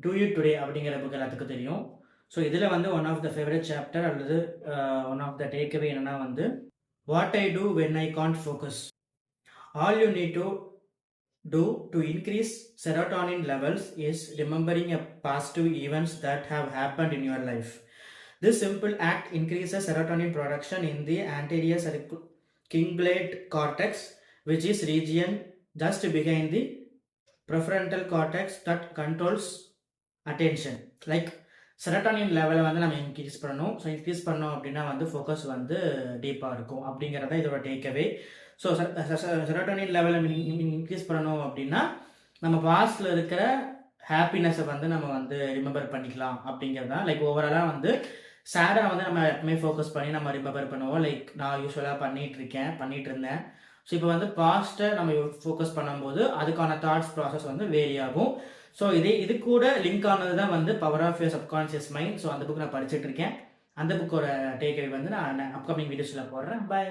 Two you today அப்படிங்கிற book எல்லாத்துக்கும் தெரியும். ஸோ இதில் வந்து one of the favourite chapter அல்லது ஒன் ஆஃப் த டேக்அவே என்னன்னா வந்து what I do when I can't focus. All you need to do to increase serotonin levels is remembering a positive events that have happened in your life. This simple act increases serotonin production in the anterior cingulate cortex, which is region just behind the prefrontal cortex that controls attention. Like செரட்டானின் லெவலை வந்து நம்ம increase பண்ணணும். So increase பண்ணோம் அப்படின்னா வந்து focus வந்து டீப்பாக இருக்கும் அப்படிங்கிறத இதோட டேக்அவே. ஸோ செரட்டானின் லெவலை இன்க்ரீஸ் பண்ணணும் அப்படின்னா நம்ம பாஸ்டில் இருக்கிற ஹாப்பினஸை வந்து நம்ம வந்து ரிமெம்பர் பண்ணிக்கலாம் அப்படிங்கிறது தான். லைக் ஓவராலாக வந்து சேடாக வந்து நம்ம எப்பவுமே ஃபோக்கஸ் பண்ணி நம்ம ரிமெம்பர் பண்ணுவோம். லைக் நான் யூஸ்வலாக பண்ணிட்டு இருந்தேன். ஸோ இப்போ வந்து பாஸ்ட்டை நம்ம ஃபோக்கஸ் பண்ணும்போது அதுக்கான தாட்ஸ் ப்ராசஸ் வந்து வேரி ஆகும். ஸோ இது கூட லிங்க் ஆனது தான் வந்து power of your subconscious mind. So அந்த புக் நான் படிச்சுட்டு இருக்கேன். அந்த புக்கோட டேக்அவே வந்து நான் அப்கமிங் வீடியோஸில் போடுறேன். பை.